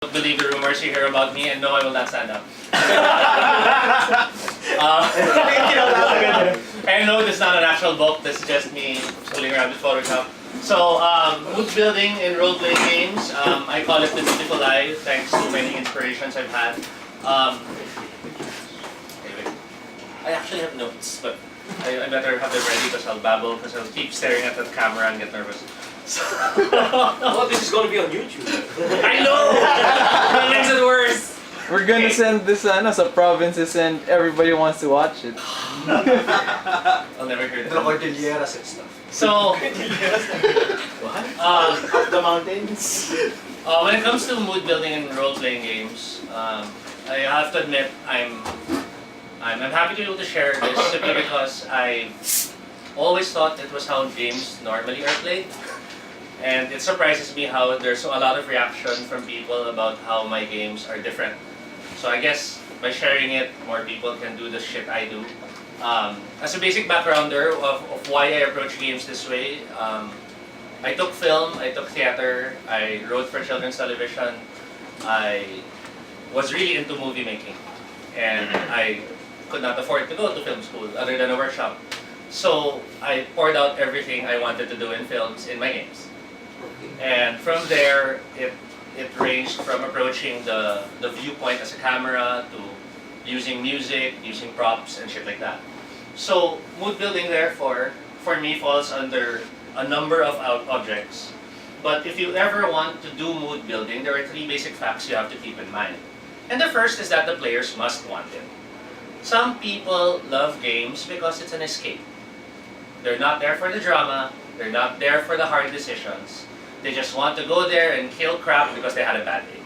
Don't believe the rumors you hear about me, and no, I will not stand up. And no, this is not an actual book. This is just me fooling around with Photoshop. So, mood building in role-playing games. I call it the beautiful lie, thanks to many inspirations I've had. Anyway, I actually have notes, but I better have them ready because I'll babble, because I'll keep staring at the camera and get nervous. So Well, this is going to be on YouTube. I know! That makes it worse! We're gonna send this sa provinces and everybody wants to watch it. I'll never hear The that. Cordilleras and stuff. So, What? the mountains. when it comes to mood building in role-playing games, I have to admit I'm happy to be able to share this simply because I always thought it was how games normally are played. And it surprises me how there's a lot of reaction from people about how my games are different. So I guess by sharing it, more people can do the shit I do. As a basic backgrounder of why I approach games this way, I took film, I took theater, I wrote for children's television, I was really into movie making, and I could not afford to go to film school other than a workshop. So I poured out everything I wanted to do in films in my games. And from there, it ranged from approaching the viewpoint as a camera to using music, using props, and shit like that. So mood building, therefore, for me falls under a number of objects. But if you ever want to do mood building, there are three basic facts you have to keep in mind. And the first is that the players must want it. Some people love games because it's an escape. They're not there for the drama, they're not there for the hard decisions. They just want to go there and kill crap because they had a bad day.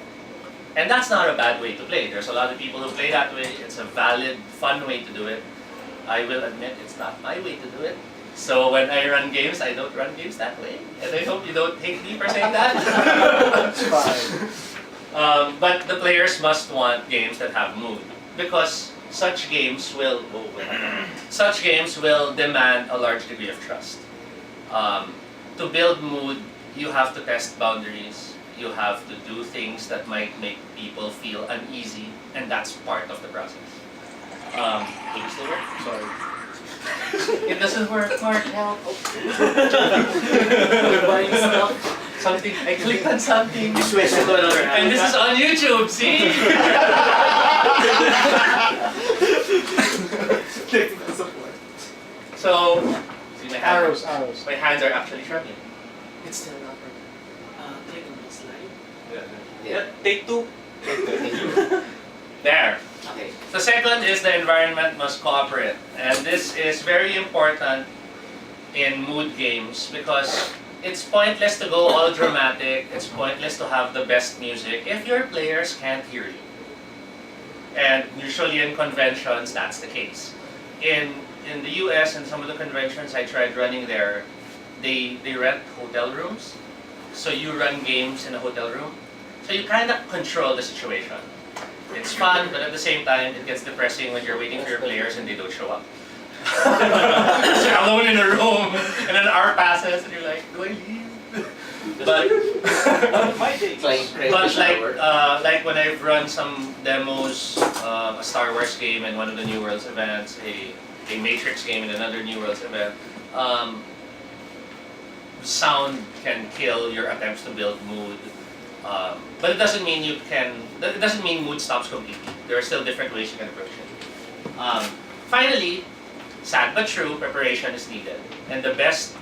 And that's not a bad way to play. There's a lot of people who play that way. It's a valid, fun way to do it. I will admit it's not my way to do it. So when I run games, I don't run games that way. And I hope you don't hate me for saying that. It's fine. But the players must want games that have mood. Because such games will demand a large degree of trust. To build mood, you have to test boundaries. You have to do things that might make people feel uneasy, and that's part of the process. Will it still work? Sorry. It doesn't work, Mark, help. You're buying stuff. Something, I clicked on something. You switch it to another app. And this is on YouTube, see? Technical support. So, see my hands? Arrows. My hands are actually trembling. It's still not working. Click on the slide. Yeah. Take two. There. Okay. The second is the environment must cooperate. And this is very important in mood games because it's pointless to go all dramatic, it's pointless to have the best music if your players can't hear you. And usually in conventions, that's the case. In the US and some of the conventions I tried running there, they rent hotel rooms. So you run games in a hotel room. So you kind of control the situation. It's fun, but at the same time, it gets depressing when you're waiting for your players and they don't show up. So you're alone in a room, and an hour passes, and you're like, do I leave? But My day. like when I've run some demos, a Star Wars game in one of the New Worlds events, a Matrix game in another New Worlds event, sound can kill your attempts to build mood. But it doesn't mean it doesn't mean mood stops completely. There are still different ways you can approach it. Finally, sad but true, preparation is needed. And the best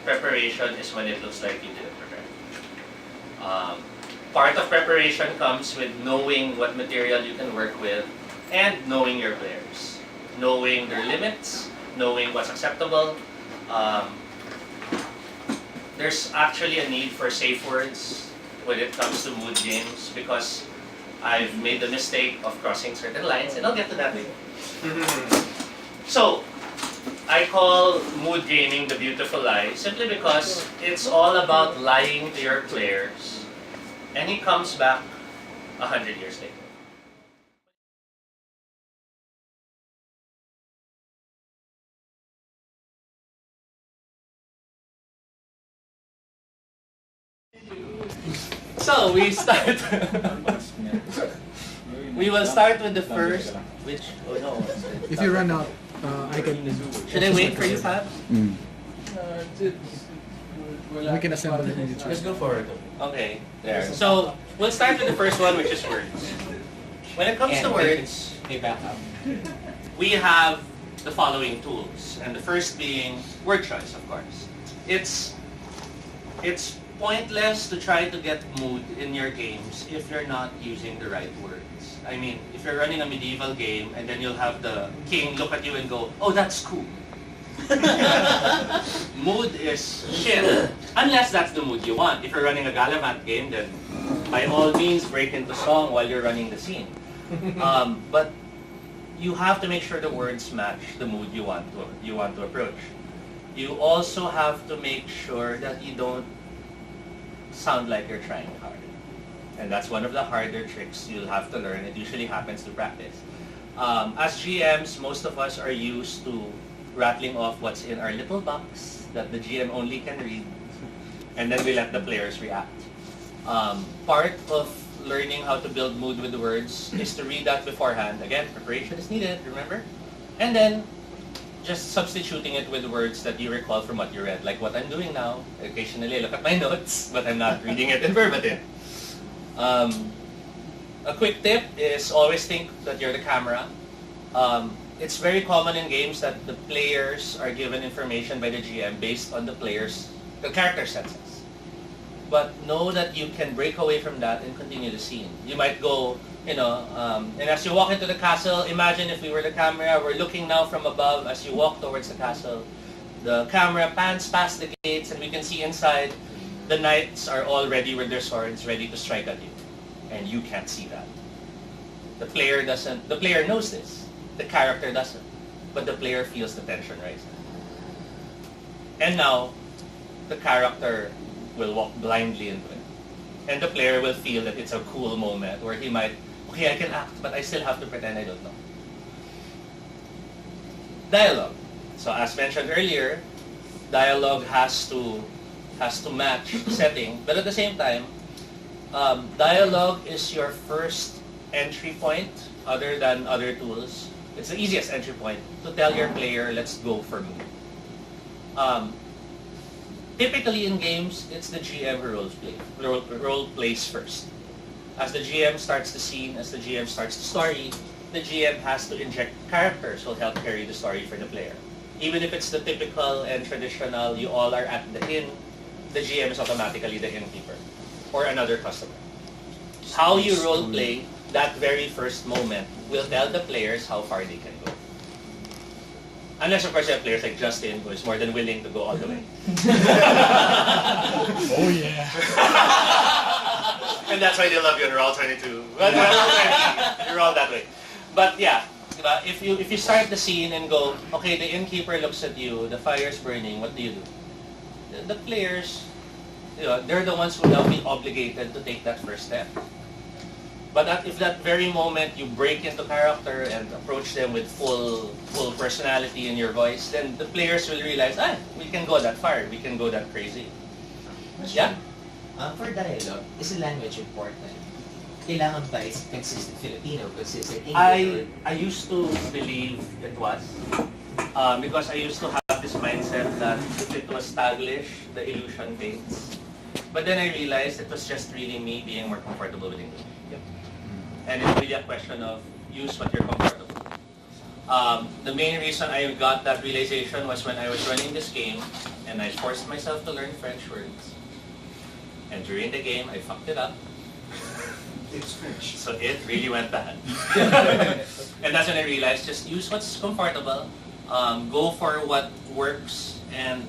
preparation is when it looks like you didn't prepare. Part of preparation comes with knowing what material you can work with and knowing your players. Knowing their limits, knowing what's acceptable. There's actually a need for safe words when it comes to mood games because I've made the mistake of crossing certain lines, and I'll get to that later. So, I call mood gaming the beautiful lie simply because it's all about lying to your players, and he comes back 100 years later. So we start. We will start with the first. Which? Oh no. If you run out, I can. Should I wait for you, Fab? We can assemble it in the Let's go forward. Okay. There. So we'll start with the first one, which is words. When it comes to words, we have the following tools, and the first being word choice, of course. It's pointless to try to get mood in your games if you're not using the right words. I mean, if you're running a medieval game and then you'll have the king look at you and go, "Oh, that's cool." Mood is shit. Unless that's the mood you want. If you're running a Galavant game, then by all means break into song while you're running the scene. But you have to make sure the words match the mood you want to approach. You also have to make sure that you don't sound like you're trying hard. And that's one of the harder tricks you'll have to learn. It usually happens through practice. As GMs, most of us are used to rattling off what's in our little box that the GM only can read, and then we let the players react. Part of learning how to build mood with the words is to read that beforehand. Again, preparation is needed, remember? And then just substituting it with words that you recall from what you read, like what I'm doing now. Occasionally I look at my notes, but I'm not reading it in verbatim. A quick tip is always think that you're the camera. It's very common in games that the players are given information by the GM based on the character senses. But know that you can break away from that and continue the scene. You might go, and as you walk into the castle, imagine if we were the camera, we're looking now from above as you walk towards the castle. The camera pans past the gates and we can see inside. The knights are all ready with their swords, ready to strike at you. And you can't see that. The player knows this. The character doesn't. But the player feels the tension rising. And now, the character will walk blindly into it. And the player will feel that it's a cool moment where he might, okay, I can act, but I still have to pretend I don't know. Dialogue. So as mentioned earlier, dialogue has to match the setting, but at the same time, dialogue is your first entry point other than other tools. It's the easiest entry point to tell your player, let's go for mood. Typically in games, it's the GM who role plays first. As the GM starts the scene, as the GM starts the story, the GM has to inject characters who will help carry the story for the player. Even if it's the typical and traditional, you all are at the inn, the GM is automatically the innkeeper or another customer. How you role play that very first moment will tell the players how far they can go. Unless, of course, you have players like Justin, who is more than willing to go all the way. Oh yeah. And that's why they love you in Roll 22. But you're all that way. But yeah, if you start the scene and go, okay, the innkeeper looks at you, the fire's burning, what do? The players, they're the ones who will now be obligated to take that first step. But if that very moment you break into character and approach them with full personality in your voice, then the players will realize, we can go that far, we can go that crazy. Yeah? For dialogue, is the language important? Kailangan ba is consistent Filipino, consistent English? I used to believe it was. Because I used to have this mindset that if it was Taglish, the illusion fades. But then I realized it was just really me being more comfortable with English. And it's really a question of use what you're comfortable with. The main reason I got that realization was when I was running this game and I forced myself to learn French words. And during the game, I fucked it up. It's French. So it really went bad. And that's when I realized, just use what's comfortable, go for what works, and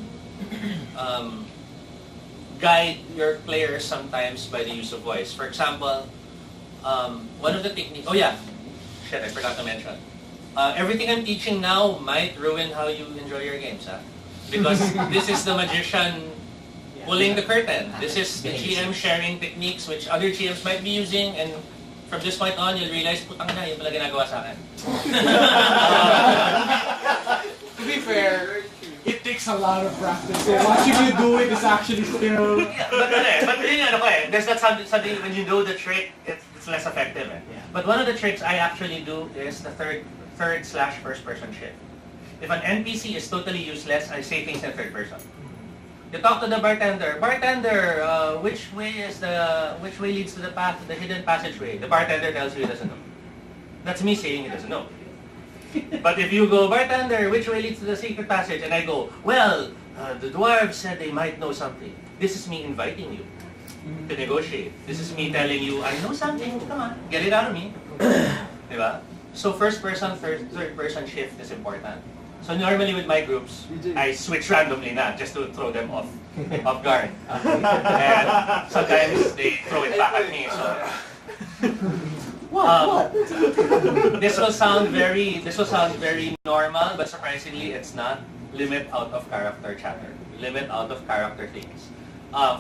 guide your players sometimes by the use of voice. For example, one of the techniques, I forgot to mention. Everything I'm teaching now might ruin how you enjoy your games, because this is the magician pulling the curtain. This is the GM sharing techniques which other GMs might be using, and from this point on, you'll realize, putang na, yun pala ginagawa sa akin. To be fair, it takes a lot of practice. So watching you do it is actually still... Yeah, but there's not something when you know the trick, it's less effective. But one of the tricks I actually do is the third slash first person shift. If an NPC is totally useless, I say things in third person. You talk to the bartender. Bartender, which way leads to the hidden passageway? The bartender tells you he doesn't know. That's me saying he doesn't know. But if you go, bartender, which way leads to the secret passage? And I go, well, the dwarves said they might know something. This is me inviting you to negotiate. This is me telling you, I know something. Come on, get it out of me. Diba? So first person, third person shift is important. So normally with my groups, I switch randomly na just to throw them off guard. And sometimes they throw it back at me. So this will sound very normal, but surprisingly it's not. Limit out of character chatter. Limit out of character things.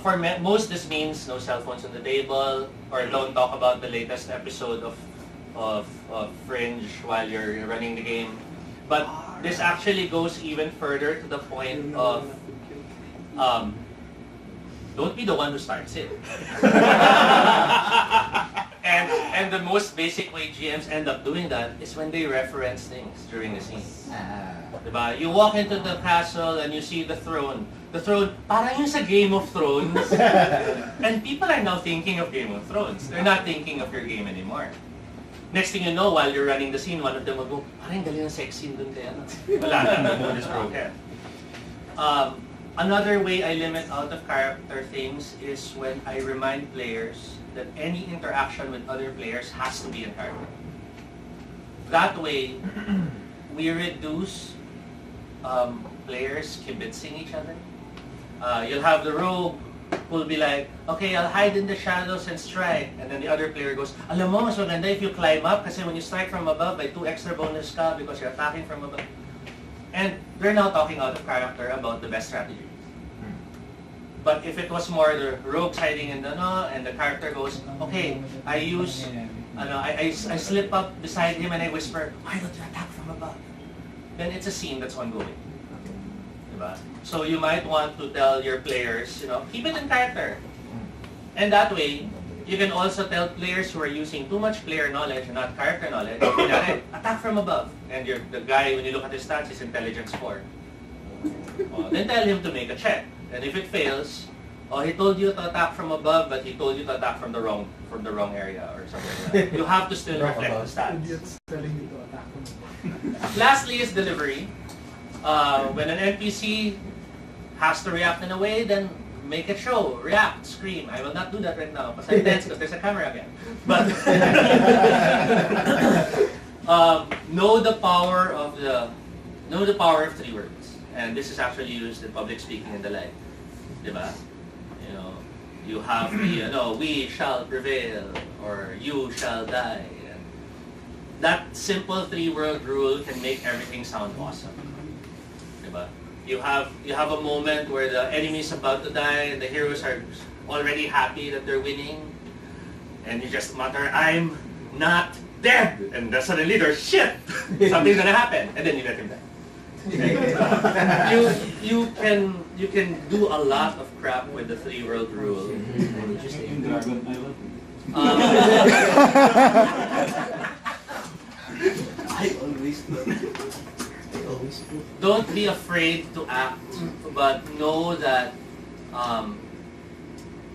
For most, this means no cell phones on the table, or don't talk about the latest episode of Fringe while you're running the game. But this actually goes even further to the point of don't be the one who starts it. And the most basic way GMs end up doing that is when they reference things during the scene. Diba? You walk into the castle and you see the throne. The throne, parang yung sa Game of Thrones. And people are now thinking of Game of Thrones. They're not thinking of your game anymore. Next thing you know, while you're running the scene, one of them will go, parang galing ng sex scene dun kaya. Wala na, the mood is broken. Another way I limit out of character things is when I remind players that any interaction with other players has to be in character. That way, we reduce players kibitzing each other. You'll have the rogue who will be like, okay, I'll hide in the shadows and strike. And then the other player goes, alam mo, mas maganda if you climb up kasi when you strike from above, by 2 extra bonus ka because you're attacking from above. And they're now talking out of character about the best strategy. But if it was more the rogues hiding in the and the character goes, okay, I slip up beside him and I whisper, why don't you attack from above? Then it's a scene that's ongoing. Diba? So you might want to tell your players, keep it in character. And that way, you can also tell players who are using too much player knowledge and not character knowledge, attack from above. And the guy, when you look at his stats, is intelligence 4. Then tell him to make a check. And if it fails, he told you to attack from above, but he told you to attack from the wrong area or something like that. You have to still reflect the stats. Telling you to attack from Lastly is delivery. When an NPC has to react in a way, then make it show, react, scream. I will not do that right now because I'm tense because there's a camera again. But know the power of 3 words, and this is actually used in public speaking in the life. Diba? You have the we shall prevail or you shall die. And that simple 3-word rule can make everything sound awesome. Diba? You have a moment where the enemy is about to die and the heroes are already happy that they're winning, and you just mutter, I'm not dead, and then suddenly there's shit. Something's gonna happen, and then you let him die. You can do a lot of crap with the 3-word rule. Don't be afraid to act, but know that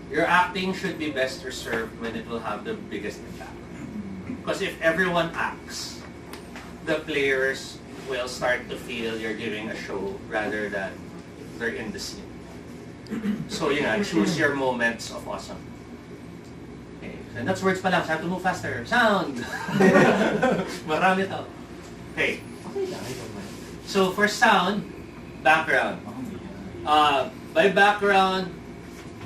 your acting should be best reserved when it will have the biggest impact. Because if everyone acts, the players will start to feel you're giving a show rather than they're in the scene. So choose your moments of awesome. Okay. And that's words pa lang. So I have to move faster. Sound! Marami to. Okay. So for sound, background. By background,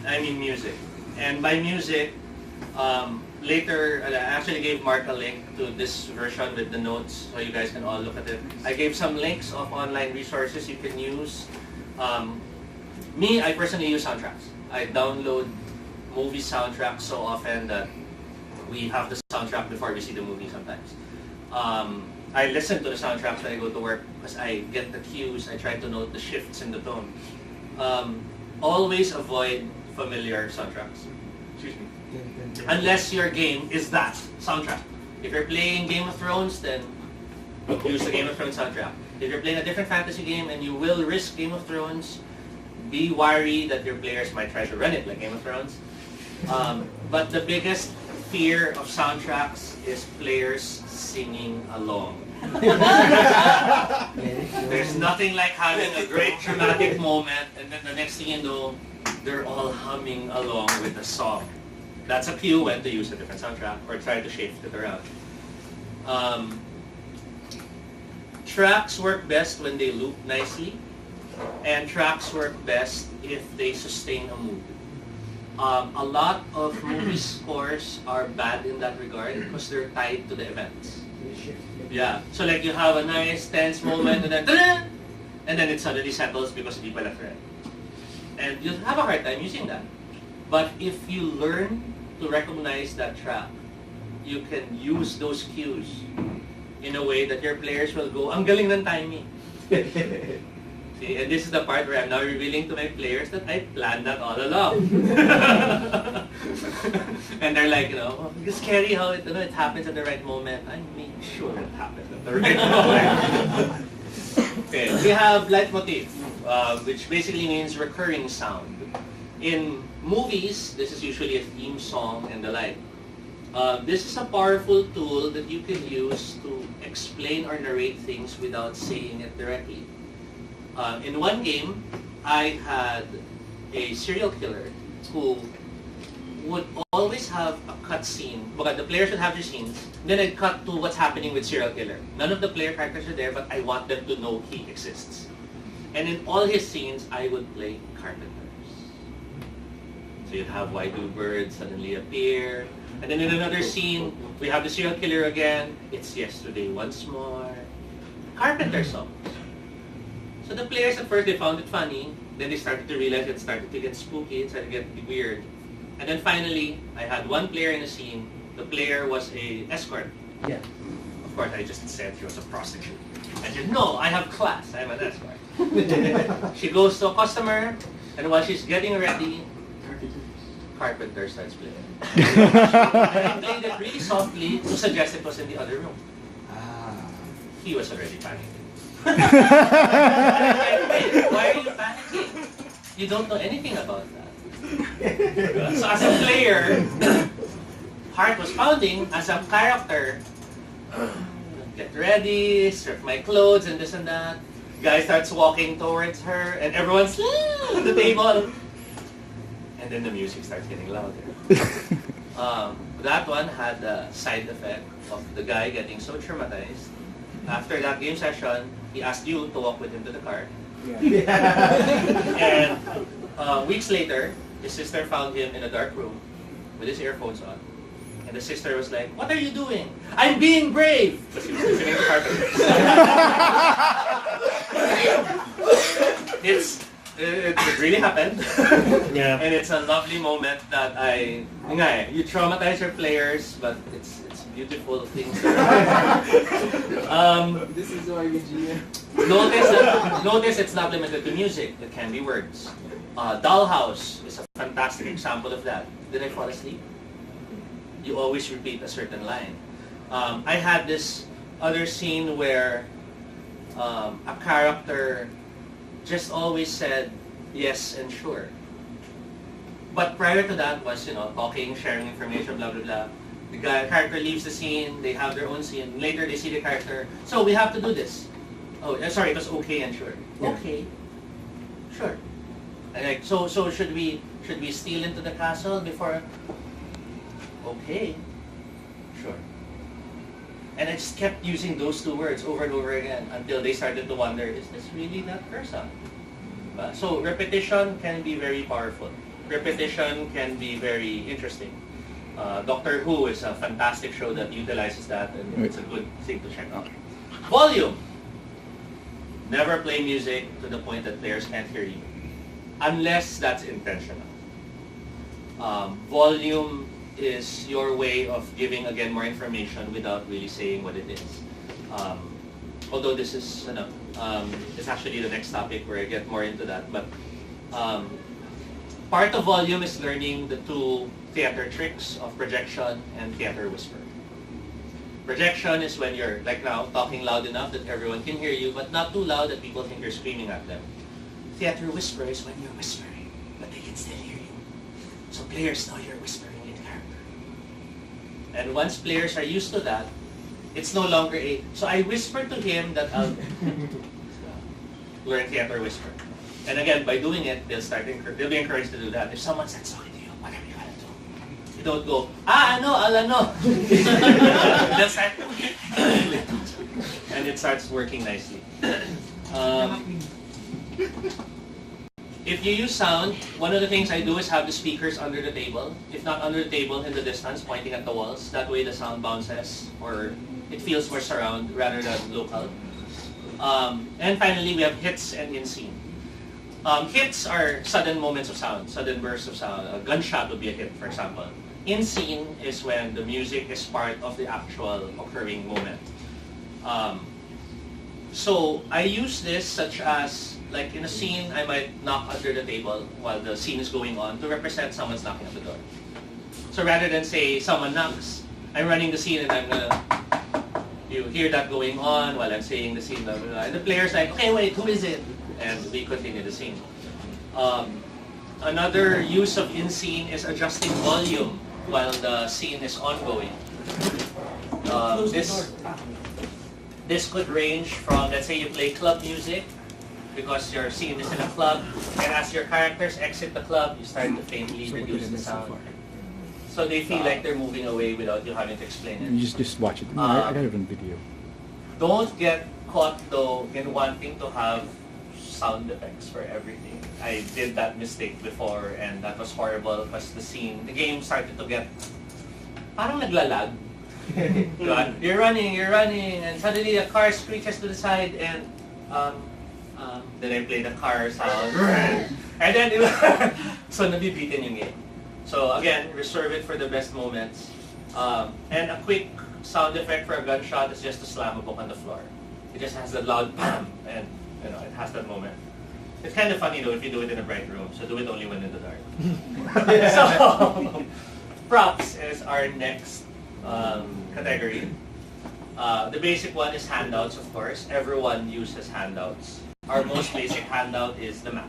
I mean music. And by music, later, I actually gave Mark a link to this version with the notes so you guys can all look at it. I gave some links of online resources you can use. I personally use soundtracks. I download movie soundtracks so often that we have the soundtrack before we see the movie sometimes. I listen to the soundtracks when I go to work because I get the cues. I try to note the shifts in the tone. Always avoid familiar soundtracks. Excuse me. Unless your game is that soundtrack. If you're playing Game of Thrones, then use the Game of Thrones soundtrack. If you're playing a different fantasy game and you will risk Game of Thrones, be wary that your players might try to run it like Game of Thrones. But the biggest fear of soundtracks is players singing along. There's nothing like having a great dramatic moment and then the next thing you know, they're all humming along with the song. That's a cue when to use a different soundtrack or try to shift it around. Tracks work best when they loop nicely, and tracks work best if they sustain a mood. A lot of movie scores are bad in that regard because they're tied to the events. Yeah. So like you have a nice tense moment and then it suddenly settles because people left right. And you'll have a hard time using that. But if you learn to recognize that track, you can use those cues in a way that your players will go, ang galing ng timing. See, and this is the part where I'm now revealing to my players that I planned that all along. And they're like, it's scary how it happens at the right moment. I make sure it happens at the right moment. Okay, we have leitmotif, which basically means recurring sound. In movies, this is usually a theme song and the like. This is a powerful tool that you can use to explain or narrate things without saying it directly. In one game, I had a serial killer who would always have a cut scene. But the players would have their scenes. Then I'd cut to what's happening with serial killer. None of the player characters are there, but I want them to know he exists. And in all his scenes, I would play carpenters. So you'd have why do birds suddenly appear. And then in another scene, we have the serial killer again. It's yesterday once more. Carpenter songs. So the players at first, they found it funny. Then they started to realize it started to get spooky. It started to get weird. And then finally, I had one player in a scene. The player was a escort. Yeah. Of course, I just said she was a prostitute. I said, no, I have class. I'm an escort. She goes to a customer, and while she's getting ready, Carpenter starts playing. I played it really softly to suggest it was in the other room. He was already panicking. Why are you panicking? You don't know anything about that. So as a player, heart was pounding. As a character, get ready, strip my clothes and this and that. Guy starts walking towards her and everyone's at the table. And then the music starts getting louder. That one had the side effect of the guy getting so traumatized. After that game session, he asked you to walk with him to the car. And weeks later, his sister found him in a dark room with his earphones on. And the sister was like, "What are you doing?" "I'm being brave!" Because he was listening to Carpenters. It really happened. Yeah. And it's a lovely moment that you traumatize your players, but it's beautiful things. This is RPG. Notice it's not limited to music. It can be words. Dollhouse is a fantastic example of that. Did I fall asleep? You always repeat a certain line. I had this other scene where a character just always said yes and sure. But prior to that was, talking, sharing information, blah, blah, blah. The character leaves the scene, they have their own scene. Later they see the character, so we have to do this. Oh, sorry, it was okay and sure. Yeah. Okay, sure. And like, so should we steal into the castle before? Okay, sure. And I just kept using those two words over and over again until they started to wonder, is this really that person? So repetition can be very powerful. Repetition can be very interesting. Doctor Who is a fantastic show that utilizes that, and it's a good thing to check out. Volume. Never play music to the point that players can't hear you, unless that's intentional. Volume is your way of giving, again, more information without really saying what it is. Although this is, it's actually the next topic where I get more into that. But part of volume is learning the two theater tricks of projection and theater whisper. Projection is when you're, like now, talking loud enough that everyone can hear you, but not too loud that people think you're screaming at them. Theater whisper is when you're whispering, but they can still hear you. So players know you're whispering in character. And once players are used to that, it's no longer a, so I whisper to him that I'll learn theater whisper. And again, by doing it, they'll be encouraged to do that. If someone says something to you, whatever you gotta do, you don't go, ano. They'll start, and it starts working nicely. If you use sound, one of the things I do is have the speakers under the table. If not under the table, in the distance, pointing at the walls. That way the sound bounces, or it feels more surround rather than local. And finally, we have hits and in-scene. Hits are sudden moments of sound, sudden bursts of sound. A gunshot would be a hit, for example. In-scene is when the music is part of the actual occurring moment. So I use this such as, like in a scene, I might knock under the table while the scene is going on to represent someone's knocking at the door. So rather than say someone knocks, I'm running the scene and I'm gonna, you hear that going on while I'm saying the scene, blah, blah, blah. And the player's like, okay, wait, who is it? And we continue the scene. Another use of in-scene is adjusting volume while the scene is ongoing. This could range from, let's say you play club music, because your scene is in a club, and as your characters exit the club, you start to faintly reduce the sound. So they feel like they're moving away without you having to explain it. You just watch it. No, I got it on video. Don't get caught though in wanting to have sound effects for everything. I did that mistake before and that was horrible because the game started to get parang naglalag. Diba? You're running, and suddenly a car screeches to the side and then I play the car sound. And then, so nabibitin yung game. So again, reserve it for the best moments. And a quick sound effect for a gunshot is just to slam a book on the floor. It just has that loud bam, and it has that moment. It's kind of funny though if you do it in a bright room, so do it only when in the dark. So, props is our next category. The basic one is handouts, of course. Everyone uses handouts. Our most basic handout is the map.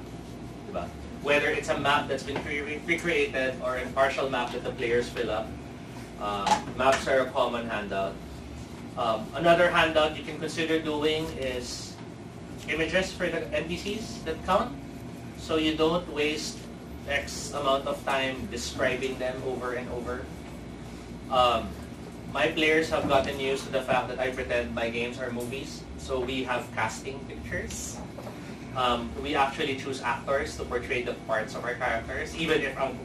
Diba? Whether it's a map that's been recreated or a partial map that the players fill up, maps are a common handout. Another handout you can consider doing is images for the NPCs that count. So you don't waste X amount of time describing them over and over. My players have gotten used to the fact that I pretend my games are movies. So we have casting pictures. We actually choose actors to portray the parts of our characters. Even if ang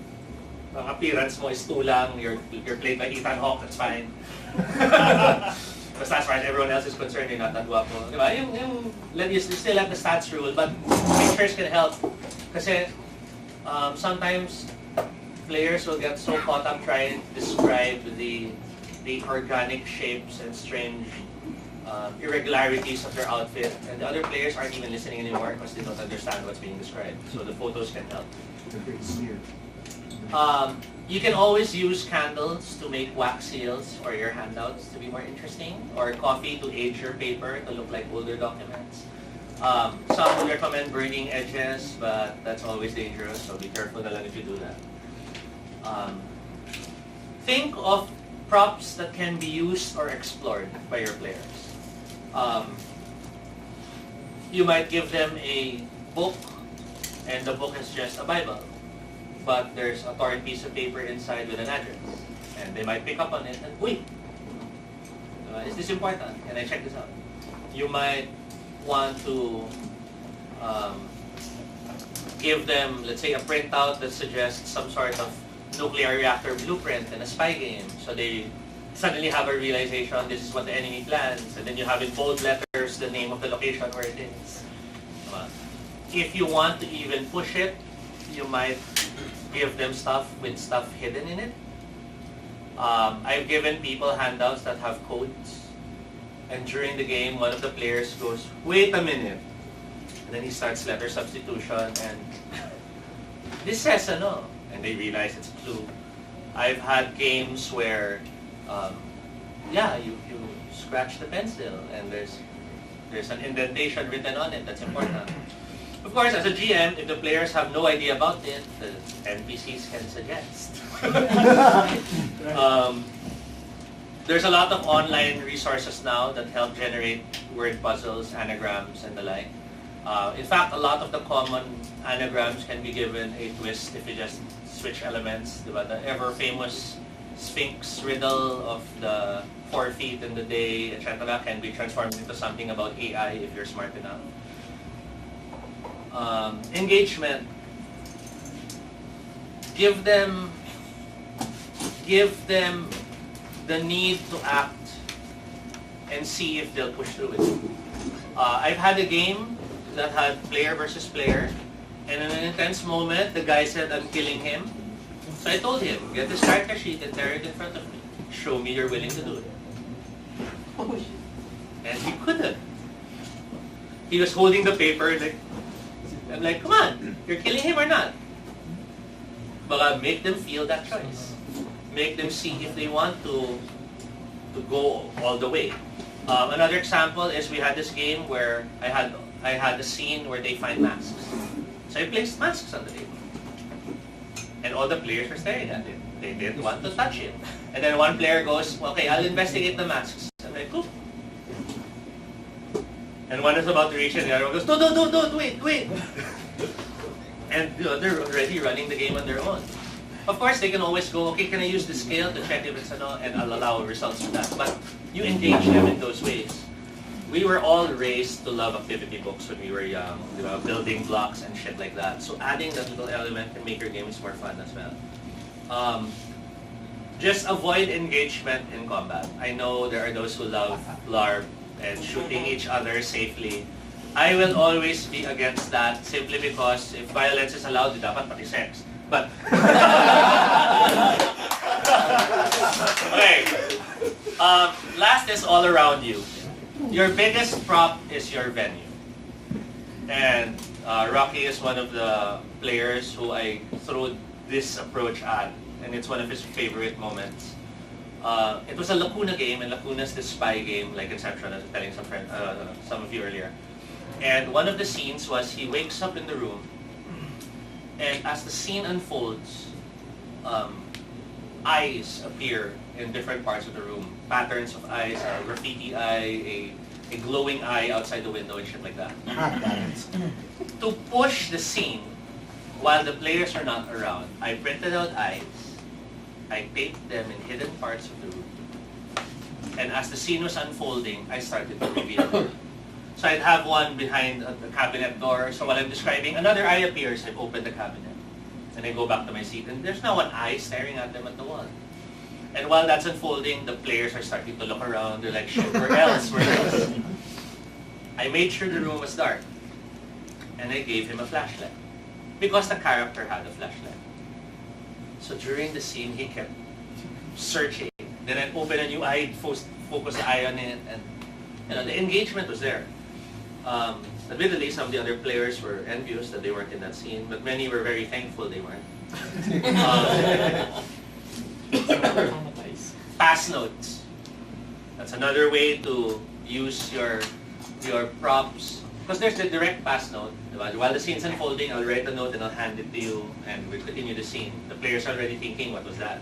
appearance mo is tulang, you're played by Ethan Hawke, that's fine. Basta as far as everyone else is concerned, you're not that guwapo. Diba? You still have the stats rule, but pictures can help. Kasi sometimes players will get so caught up trying to describe the organic shapes and strange irregularities of their outfit, and the other players aren't even listening anymore because they don't understand what's being described. So the photos can help. You can always use candles to make wax seals for your handouts to be more interesting, or coffee to age your paper to look like older documents. Some will recommend burning edges, but that's always dangerous, so be careful na lang if you do that. Think of props that can be used or explored by your players. You might give them a book, and the book is just a Bible, but there's a torn piece of paper inside with an address, and they might pick up on it and, wait, is this important? Can I check this out? You might want to give them, let's say, a printout that suggests some sort of nuclear reactor blueprint in a spy game, so they suddenly have a realization this is what the enemy plans, and then you have in bold letters the name of the location where it is. If you want to even push it, you might give them stuff with stuff hidden in it. I've given people handouts that have codes. And during the game, one of the players goes, "Wait a minute." And then he starts letter substitution and this says ano. And they realize it's a clue. I've had games where, you scratch the pencil and there's an indentation written on it. That's important. Of course, as a GM, if the players have no idea about it, the NPCs can suggest. There's a lot of online resources now that help generate word puzzles, anagrams, and the like. In fact, a lot of the common anagrams can be given a twist if you just switch elements. Diba? The ever-famous Sphinx riddle of the 4 feet in the day, etc., can be transformed into something about AI if you're smart enough. Engagement. Give them the need to act and see if they'll push through it. I've had a game that had player versus player, and in an intense moment, the guy said, "I'm killing him." So I told him, "Get this character sheet and tear it in front of me. Show me you're willing to do it." And he couldn't. He was holding the paper, like, I'm like, "Come on, you're killing him or not?" But make them feel that choice. Make them see if they want to go all the way. Another example is we had this game where I had a scene where they find masks. So I placed masks on the table. And all the players were staring at it. They didn't want to touch it. And then one player goes, "Okay, I'll investigate the masks." I'm like, "Cool." And one is about to reach it, and the other one goes, "No, wait. And they're already running the game on their own. Of course, they can always go, "Okay, can I use the scale to check if it's ano?" And I'll allow results for that. But you engage them in those ways. We were all raised to love activity books when we were young, building blocks and shit like that. So adding that little element can make your games more fun as well. Just avoid engagement in combat. I know there are those who love LARP and shooting each other safely. I will always be against that simply because if violence is allowed, dapat pati sex. But okay. Last is all around you. Your biggest prop is your venue. And Rocky is one of the players who I threw this approach at, and it's one of his favorite moments. It was a Lacuna game, and Lacuna's this spy game, like Inception, as I was telling some of you earlier. And one of the scenes was he wakes up in the room, and as the scene unfolds, eyes appear in different parts of the room. Patterns of eyes, a graffiti eye, a glowing eye outside the window and shit like that. To push the scene while the players are not around, I printed out eyes, I taped them in hidden parts of the room, and as the scene was unfolding, I started to reveal them. So I'd have one behind the cabinet door, so while I'm describing, another eye appears, I've opened the cabinet. And I go back to my seat, and there's now an eye staring at them at the wall. And while that's unfolding, the players are starting to look around, they're like, "Shit, where else? I made sure the room was dark, and I gave him a flashlight, because the character had a flashlight. So during the scene, he kept searching. Then I'd open a new eye, focus the eye on it, and the engagement was there. Admittedly, some of the other players were envious that they weren't in that scene, but many were very thankful they weren't. Pass notes. That's another way to use your props. Because there's the direct pass note. While the scene's unfolding, I'll write a note and I'll hand it to you, and we'll continue the scene. The player's already thinking, what was that?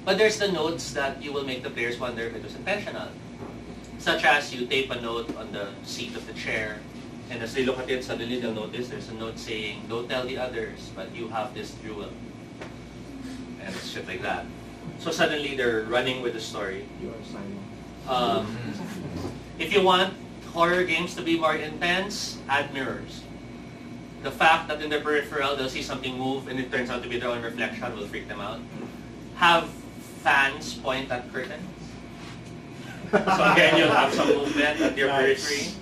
But there's the notes that you will make the players wonder if it was intentional. Such as you tape a note on the seat of the chair, and as they look at it, suddenly they'll notice there's a note saying, "Don't tell the others, but you have this jewel." And shit like that. So suddenly they're running with the story. You are signing. If you want horror games to be more intense, add mirrors. The fact that in the peripheral they'll see something move and it turns out to be their own reflection will freak them out. Have fans point at curtains. So again, you'll have some movement at your periphery.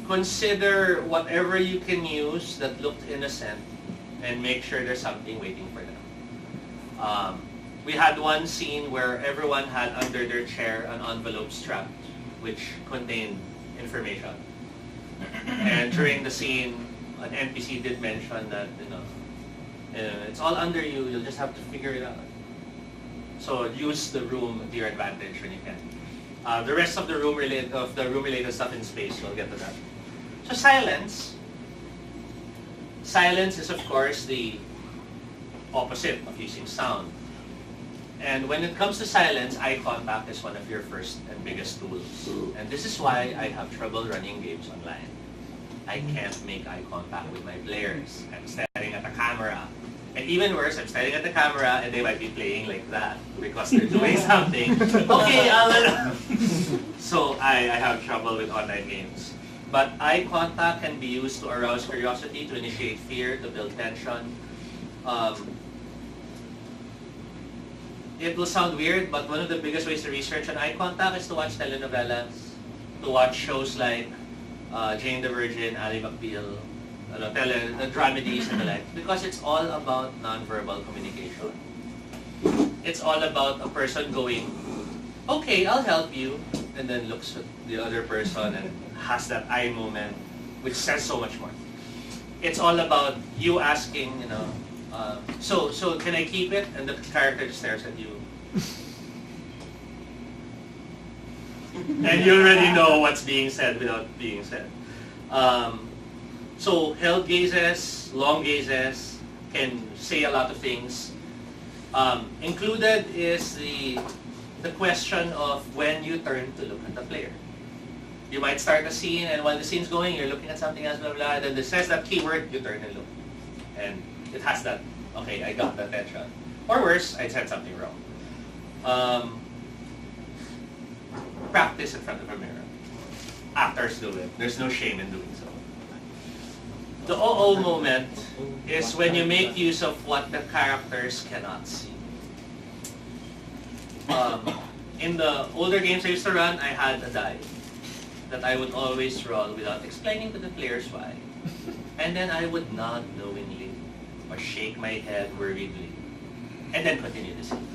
Consider whatever you can use that looked innocent and make sure there's something waiting for them. We had one scene where everyone had under their chair an envelope strapped, which contained information. And during the scene, an NPC did mention that it's all under you. You'll just have to figure it out. So use the room to your advantage when you can. The rest of the room related stuff in space, we'll get to that. So silence. Silence is of course the opposite of using sound. And when it comes to silence, eye contact is one of your first and biggest tools. And this is why I have trouble running games online. I can't make eye contact with my players. I'm staring at the camera. And even worse, I'm staring at the camera and they might be playing like that because they're doing something. Okay, So I have trouble with online games. But eye contact can be used to arouse curiosity, to initiate fear, to build tension. It will sound weird, but one of the biggest ways to research an eye contact is to watch telenovelas, to watch shows like Jane the Virgin, Ally McBeal, the dramedies and the like, because it's all about nonverbal communication. It's all about a person going, okay, I'll help you, and then looks at the other person and has that eye moment, which says so much more. It's all about you asking, so can I keep it? And the character just stares at you. And you already know what's being said without being said. So held gazes, long gazes can say a lot of things. Included is the question of when you turn to look at the player. You might start a scene, and while the scene's going, you're looking at something else, blah, blah, then it says that keyword, you turn and look. And it has that, okay, I got the attention. Or worse, I said something wrong. Practice in front of a mirror. Actors do it. There's no shame in doing so. The oh moment is when you make use of what the characters cannot see. In the older games I used to run, I had a die that I would always roll without explaining to the players why. And then I would nod knowingly or shake my head worriedly and then continue the scene.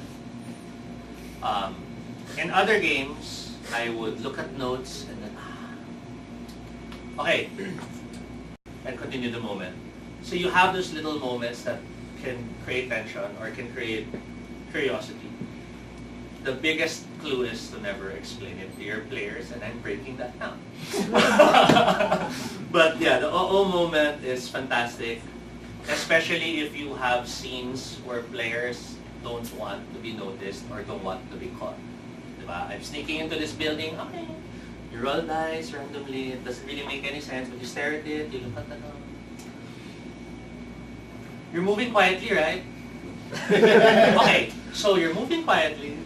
In other games, I would look at notes and then, okay, and continue the moment. So you have those little moments that can create tension or can create curiosity. The biggest clue is to never explain it to your players, and I'm breaking that down. But yeah, the moment is fantastic, especially if you have scenes where players don't want to be noticed or don't want to be caught. Diba? I'm sneaking into this building, okay. You roll dice randomly, it doesn't really make any sense, but you stare at it, you look at the You're moving quietly, right? Okay, so you're moving quietly,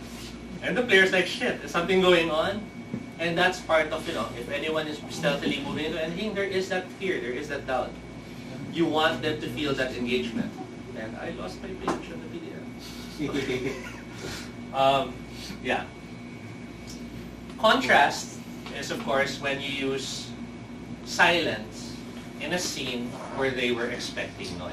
and the player's like, shit, there's something going on. And that's part of, if anyone is stealthily moving into anything, there is that fear, there is that doubt. You want them to feel that engagement. And I lost my page on the video. Yeah. Contrast is, of course, when you use silence in a scene where they were expecting noise.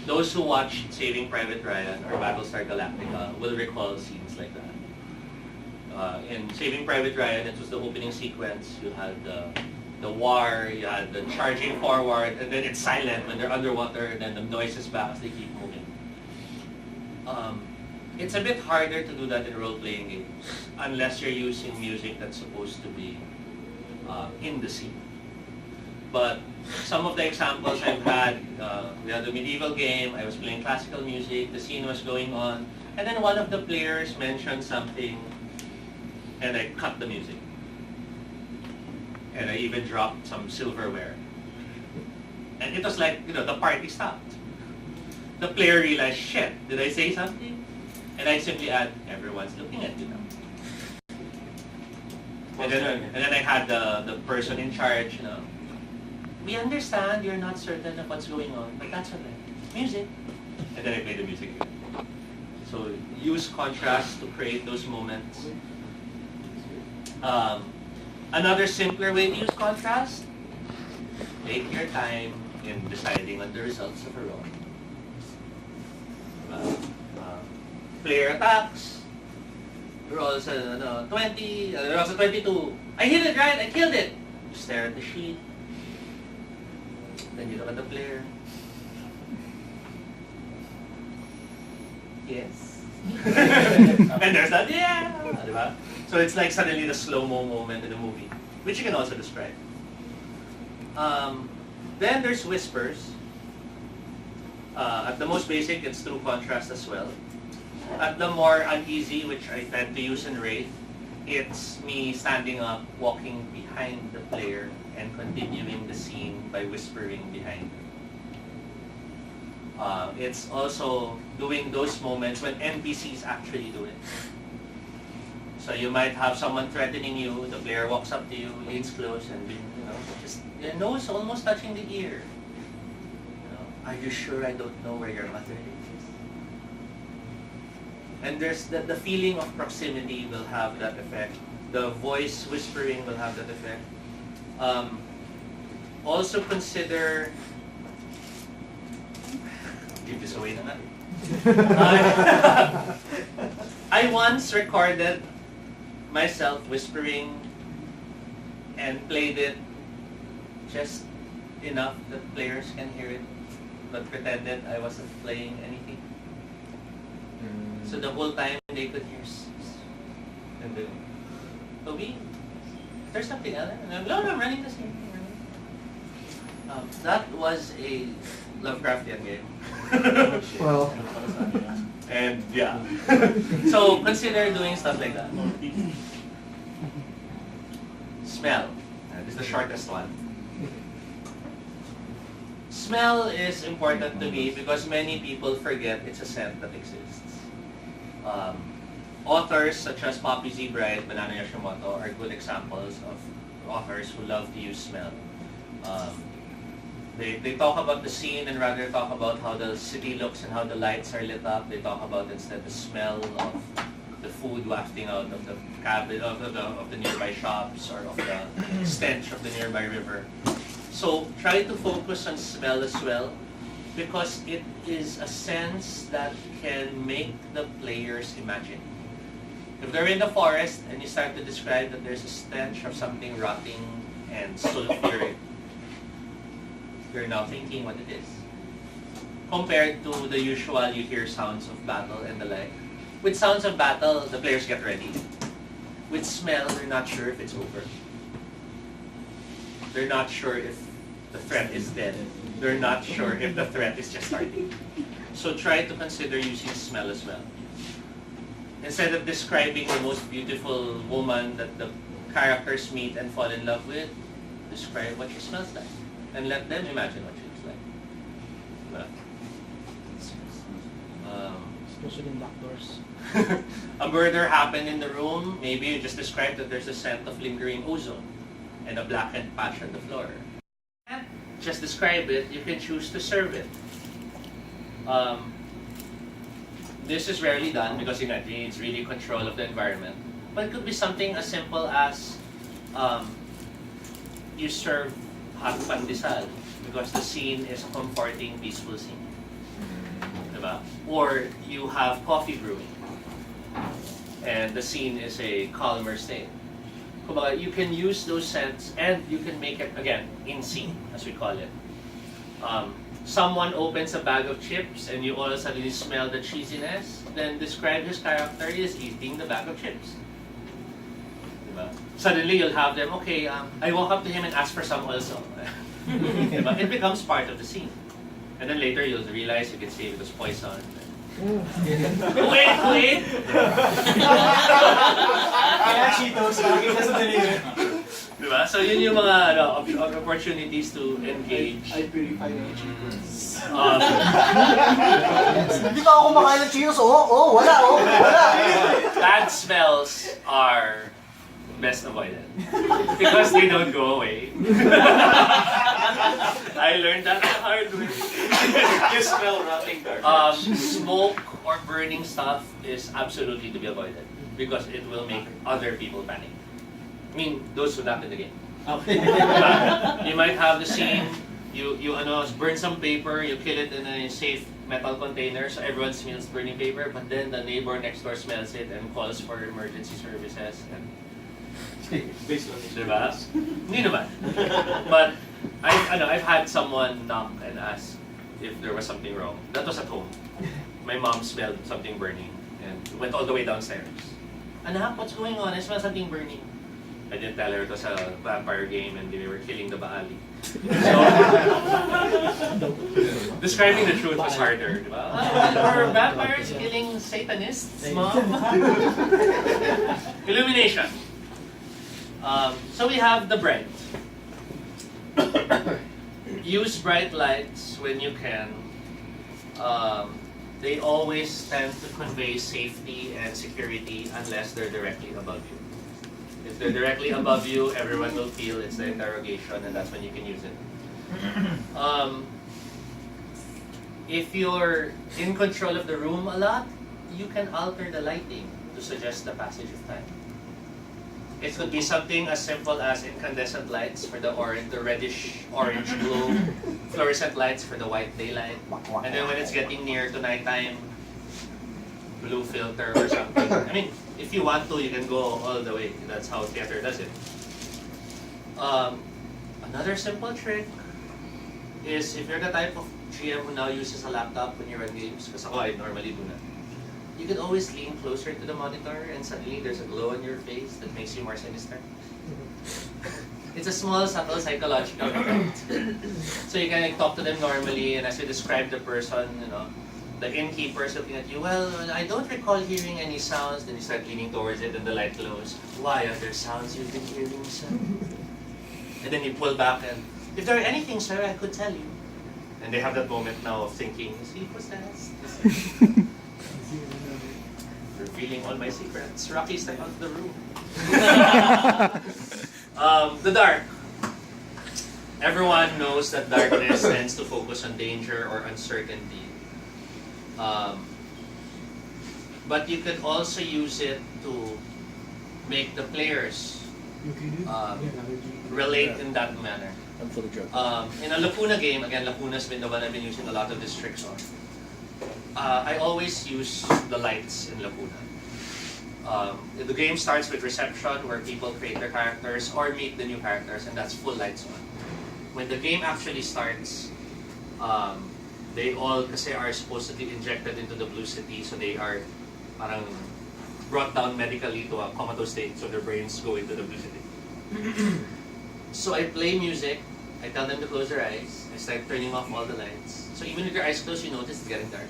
Those who watched Saving Private Ryan or Battlestar Galactica will recall scenes like that. In Saving Private Ryan, it was the opening sequence. You had the war, you had the charging forward, and then it's silent when they're underwater, and then the noise is back as they keep moving. It's a bit harder to do that in role-playing games, unless you're using music that's supposed to be in the scene. But some of the examples I've had, we had a medieval game, I was playing classical music, the scene was going on, and then one of the players mentioned something, and I cut the music. And I even dropped some silverware. And it was like, the party stopped. The player realized, shit, did I say something? And I simply add, everyone's looking at you now. And then I had the person in charge, we understand you're not certain of what's going on, but that's okay. Music. And then I play the music again. So use contrast to create those moments. Another simpler way to use contrast, take your time in deciding on the results of a roll. Diba? Player attacks. You're also 20. You're also 22. I hit it right. I killed it. You stare at the sheet. Then you look at the player. Yes. And there's that, yeah! Diba? So it's like suddenly the slow-mo moment in the movie, which you can also describe. Then there's whispers. At the most basic, it's through contrast as well. At the more uneasy, which I tend to use in Wraith, it's me standing up, walking behind the player, and continuing the scene by whispering behind them. It's also doing those moments when NPCs actually do it. So you might have someone threatening you, the player walks up to you, leans close, and just your nose almost touching the ear. Are you sure I don't know where your mother is? And there's the feeling of proximity will have that effect. The voice whispering will have that effect. Also consider, give this away na nga. I once recorded myself whispering and played it just enough that players can hear it, but pretended I wasn't playing anything. So the whole time they could hear and then, Tobie, there's something else. And I'm, no, I'm running the scene. That was a Lovecraftian game. Well, And yeah. So consider doing stuff like that. Smell. This is the shortest one. Smell is important to me because many people forget it's a scent that exists. Authors such as Poppy Z. Bride, Banana Yoshimoto are good examples of authors who love to use smell. They talk about the scene and rather talk about how the city looks and how the lights are lit up. They talk about instead the smell of the food wafting out of the cabin of the nearby shops or of the stench of the nearby river. So try to focus on smell as well, because it is a sense that can make the players imagine. If they're in the forest and you start to describe that there's a stench of something rotting and sulfuric, you're now thinking what it is. Compared to the usual, you hear sounds of battle and the like. With sounds of battle, the players get ready. With smell, they're not sure if it's over. They're not sure if the threat is dead. They're not sure if the threat is just starting. So try to consider using smell as well. Instead of describing the most beautiful woman that the characters meet and fall in love with, describe what she smells like. And let them imagine what she looks like. Especially in back doors. A murder happened in the room. Maybe you just describe that there's a scent of lingering ozone and a blackened patch on the floor. Just describe it. You can choose to serve it. This is rarely done because it needs really control of the environment. But it could be something as simple as you serve hot pandesal because the scene is a comforting, peaceful scene. Diba? Or you have coffee brewing and the scene is a calmer state. Kumbaga, you can use those scents and you can make it, again, in scene, as we call it. Someone opens a bag of chips and you all of a sudden smell the cheesiness, then describe his character as eating the bag of chips. Diba? Suddenly you'll have them, okay, I walk up to him and ask for some also. Diba? It becomes part of the scene. And then later you'll realize you can say it was poison. Wait! Kaya Cheetos, lagi na sa delivery. Diba? So yun yung mga opportunities to engage. I purify the Cheetos. Hindi pa ako kumakain ng Cheetos, wala. Bad smells are best avoided because they don't go away. I learned that the hard way. You smell rotting garbage. Smoke or burning stuff is absolutely to be avoided because it will make other people panic. I mean, those who not in the game. Okay. You might have the scene you burn some paper, you kill it in a safe metal container so everyone smells burning paper, but then the neighbor next door smells it and calls for emergency services. And, Based on diba? Hindi naman. But I've had someone knock and ask if there was something wrong. That was at home. My mom smelled something burning and went all the way downstairs. Anak, what's going on? I smell something burning. I didn't tell her it was a vampire game and they were killing the Baali. So, describing the truth was harder. Diba? Or vampires killing Satanists, mom? Illumination. So we have the bright. Use bright lights when you can. They always tend to convey safety and security unless they're directly above you. If they're directly above you, everyone will feel it's the interrogation and that's when you can use it. If you're in control of the room a lot, you can alter the lighting to suggest the passage of time. It could be something as simple as incandescent lights for the reddish orange glow, fluorescent lights for the white daylight, and then when it's getting near to nighttime, blue filter or something. I mean, if you want to, you can go all the way. That's how theater does it. Another simple trick is if you're the type of GM who now uses a laptop when you run games, because I normally do that. You can always lean closer to the monitor and suddenly there's a glow on your face that makes you more sinister. It's a small, subtle psychological effect. So you can talk to them normally, and as you describe the person, the innkeeper is looking at you, well, I don't recall hearing any sounds. Then you start leaning towards it and the light glows. Why are there sounds you've been hearing, sir? And then you pull back and, if there are anything, sir, I could tell you. And they have that moment now of thinking, is he possessed? Revealing all my secrets. Rocky, step out of the room. The dark. Everyone knows that darkness tends to focus on danger or uncertainty. But you could also use it to make the players relate in that manner. In a Lacuna game, again, Lacuna's been the one I've been using a lot of these tricks on. I always use the lights in Lacuna. The game starts with reception, where people create their characters or meet the new characters, and that's full lights on. When the game actually starts, they all kasi are supposed to be injected into the blue city, so they are parang brought down medically to a comatose state, so their brains go into the blue city. So I play music, I tell them to close their eyes, I start turning off all the lights. So even with your eyes closed, you notice it's getting dark.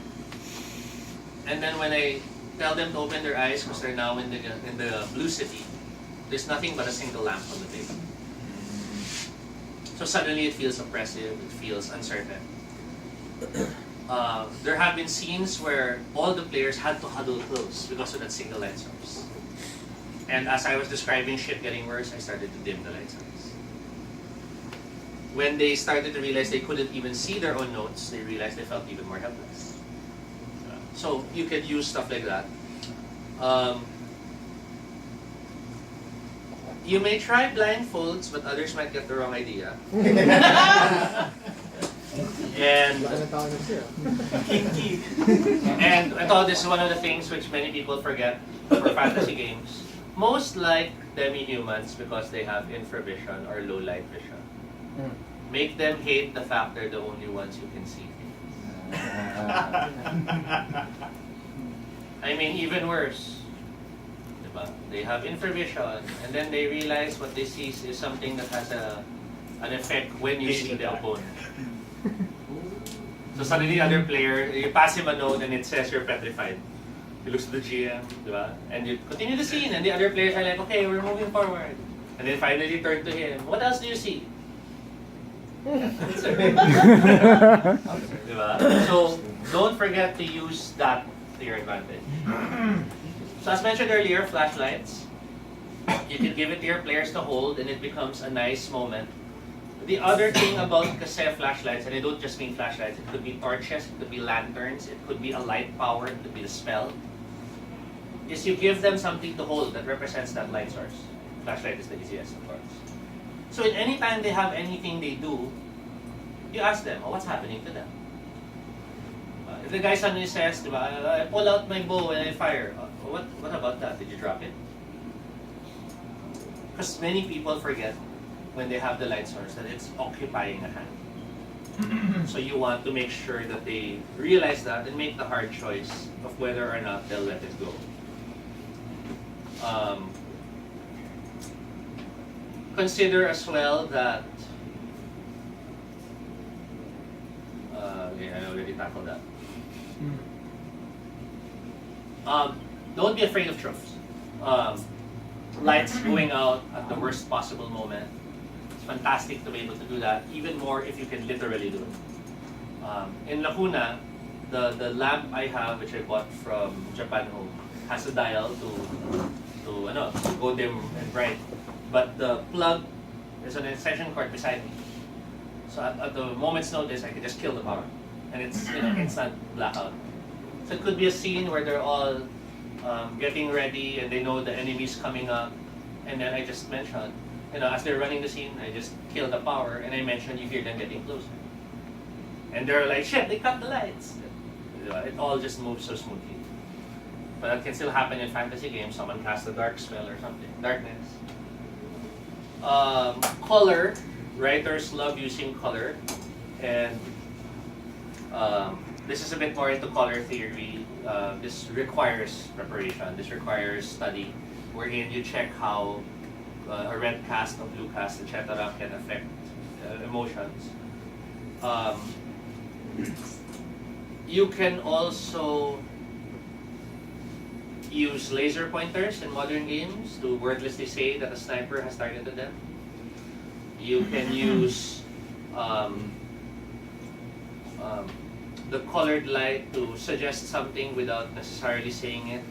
And then when I tell them to open their eyes, because they're now in the blue city, there's nothing but a single lamp on the table. So suddenly it feels oppressive, it feels uncertain. There have been scenes where all the players had to huddle close because of that single light source. And as I was describing shit getting worse, I started to dim the light source. When they started to realize they couldn't even see their own notes, they realized they felt even more helpless. So you could use stuff like that. You may try blindfolds, but others might get the wrong idea. And I thought this is one of the things which many people forget for fantasy games. Most like demi-humans because they have infravision or low light vision. Make them hate the fact they're the only ones who can see things. I mean, even worse. Diba? They have infravision and then they realize what they see is something that has an effect when you see the opponent. So suddenly the other player, you pass him a note and it says you're petrified. He looks at the GM, diba? And you continue the scene and the other players are like, okay, we're moving forward. And then finally you turn to him, what else do you see? Diba? So don't forget to use that to your advantage. So as mentioned earlier, flashlights. You can give it to your players to hold and it becomes a nice moment. The other thing about kasi flashlights, and I don't just mean flashlights, it could be torches, it could be lanterns, it could be a light power, it could be a spell, is you give them something to hold that represents that light source. Flashlight is the easiest, of course. So at any time they have anything they do, you ask them, oh, what's happening to them? If the guy suddenly says, diba, I pull out my bow and I fire, what about that? Did you drop it? Because many people forget when they have the light source that it's occupying a hand. So you want to make sure that they realize that and make the hard choice of whether or not they'll let it go. Consider as well that I already tackled that. Don't be afraid of tropes. Lights going out at the worst possible moment. It's fantastic to be able to do that, even more if you can literally do it. In Lacuna, the lamp I have, which I bought from Japan Home, has a dial to go dim and bright. But the plug is an extension cord beside me. So at the moment's notice, I can just kill the power. And it's instant blackout. So it could be a scene where they're all getting ready and they know the enemy's coming up. And then I just mention, as they're running the scene, I just kill the power and I mention you hear them getting closer. And they're like, shit, they cut the lights. It all just moves so smoothly. But that can still happen in fantasy games. Someone casts a dark spell or something. Darkness. Color. Writers love using color. And this is a bit more into color theory. This requires preparation. This requires study, wherein you check how a red cast, a blue cast, etc. can affect emotions. You can also use laser pointers in modern games to wordlessly say that a sniper has targeted them. You can use the colored light to suggest something without necessarily saying it.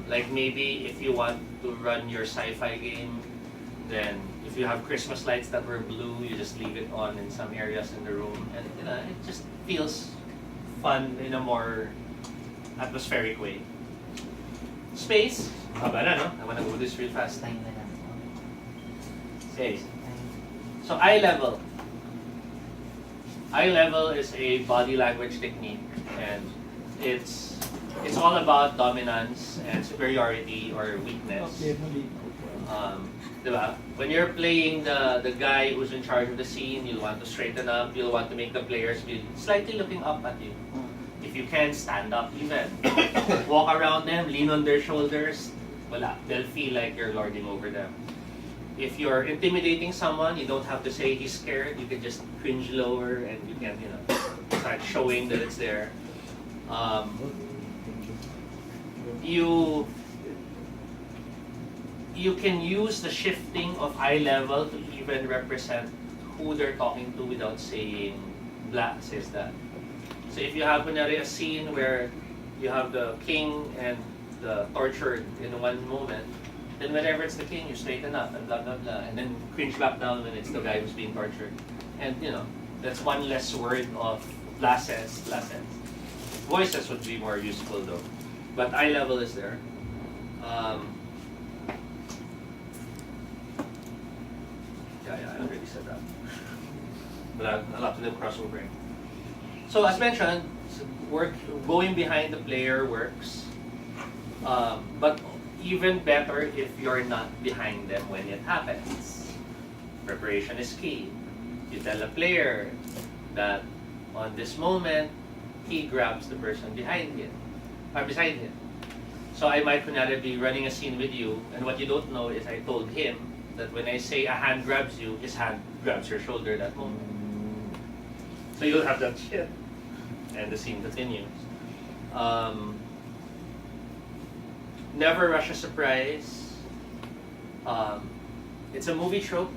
Like maybe if you want to run your sci-fi game, then if you have Christmas lights that were blue, you just leave it on in some areas in the room, and it just feels fun in a more atmospheric way. Space. Haba na, no? I wanna go this real fast. Time na lang. Okay. So eye level. Eye level is a body language technique, and it's all about dominance and superiority or weakness. Diba? When you're playing the guy who's in charge of the scene, you'll want to straighten up, you'll want to make the players be slightly looking up at you. If you can, stand up even. Walk around them, lean on their shoulders. Wala. They'll feel like you're lording over them. If you're intimidating someone, you don't have to say he's scared. You can just cringe lower and you can, start showing that it's there. You can use the shifting of eye level to even represent who they're talking to without saying blah says that. So if you have a scene where you have the king and the tortured in one moment, then whenever it's the king, you straighten up and blah blah blah, and then cringe back down when it's the guy who's being tortured. And that's one less word of blah says. Voices would be more useful though, but eye level is there. I already said that. But a lot of them crossover. So as mentioned, going behind the player works. But even better if you're not behind them when it happens. Preparation is key. You tell a player that on this moment, he grabs the person beside him. So I might be running a scene with you, and what you don't know is I told him that when I say a hand grabs you, his hand grabs your shoulder that moment. So you'll have that shit. And the scene continues. Never rush a surprise. It's a movie trope,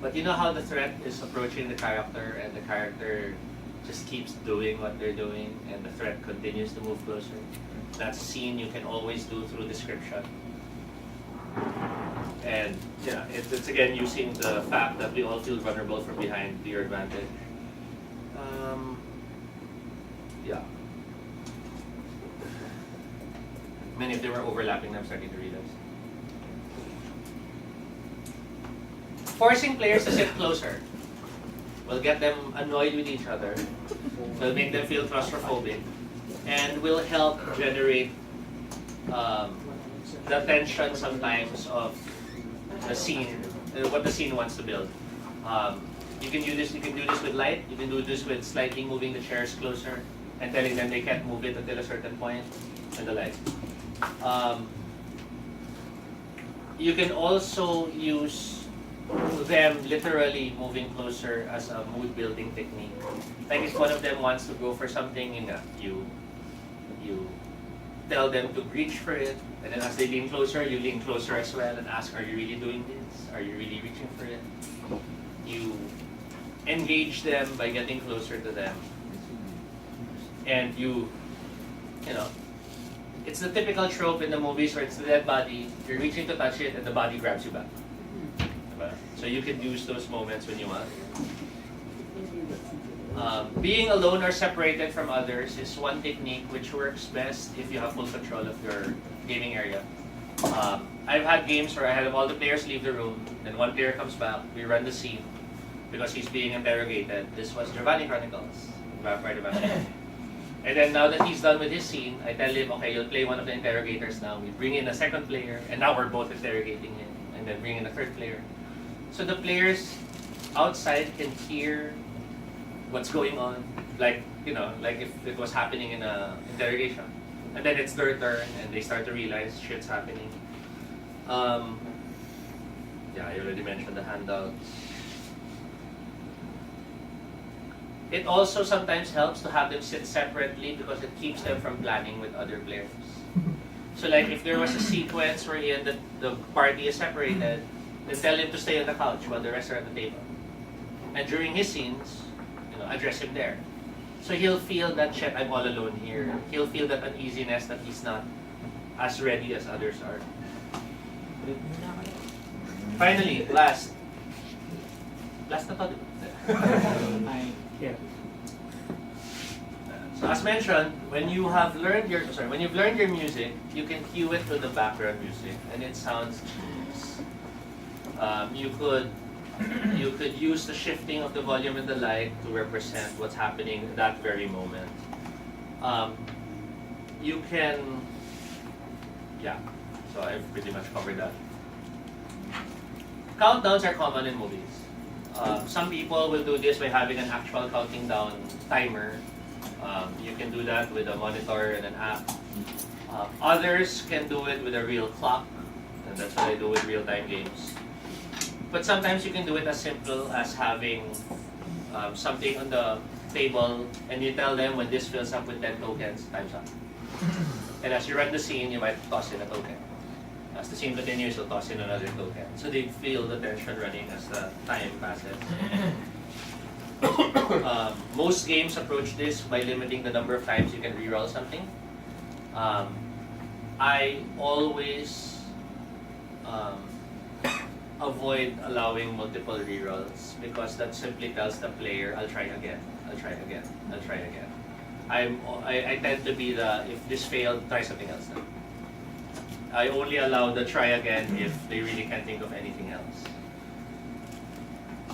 but you know how the threat is approaching the character and the character just keeps doing what they're doing and the threat continues to move closer. That's a scene you can always do through description. And it's again using the fact that we all feel vulnerable from behind to your advantage. Many of them are overlapping, I'm starting to realize. Forcing players to sit closer. will get them annoyed with each other, will make them feel claustrophobic, and will help generate the tension sometimes of the scene, what the scene wants to build. You can do this. You can do this with light. You can do this with slightly moving the chairs closer and telling them they can't move it until a certain point, and the like. You can also use them literally moving closer as a mood building technique. Like if one of them wants to go for something, you tell them to reach for it, and then as they lean closer, you lean closer as well and ask, are you really doing this? Are you really reaching for it? You engage them by getting closer to them. And you know, it's the typical trope in the movies where it's the dead body, you're reaching to touch it, and the body grabs you back. Diba? So you can use those moments when you want. Being alone or separated from others is one technique which works best if you have full control of your gaming area. I've had games where I had all the players leave the room, then one player comes back, we run the scene because he's being interrogated. This was Giovanni Chronicles, Vampire the Masquerade. And then now that he's done with his scene, I tell him, okay, you'll play one of the interrogators now. We bring in a second player, and now we're both interrogating him, and then bring in a third player. So the players outside can hear what's going on, like if it was happening in a interrogation, and then it's their turn, and they start to realize shit's happening. Yeah, I already mentioned the handouts. It also sometimes helps to have them sit separately because it keeps them from planning with other players. So like if there was a sequence wherein the party is separated, then tell him to stay on the couch while the rest are at the table. And during his scenes, address him there. So he'll feel that, shit, I'm all alone here. He'll feel that uneasiness that he's not as ready as others are. Finally, last na to, diba? So as mentioned, when you've learned your music, you can cue it to the background music, and it sounds genius. You could use the shifting of the volume and the light to represent what's happening at that very moment. You can, so I've pretty much covered that. Countdowns are common in movies. Some people will do this by having an actual counting down timer. You can do that with a monitor and an app. Others can do it with a real clock, and that's what I do with real-time games. But sometimes you can do it as simple as having something on the table, and you tell them when this fills up with 10 tokens, time's up. And as you run the scene, you might toss in a token. As the scene continues, you'll toss in another token. So they feel the tension running as the time passes. Most games approach this by limiting the number of times you can reroll something. I always avoid allowing multiple rerolls because that simply tells the player, I'll try again, I'll try again, I'll try again. I tend to be if this failed, try something else now. I only allow the try again if they really can't think of anything else.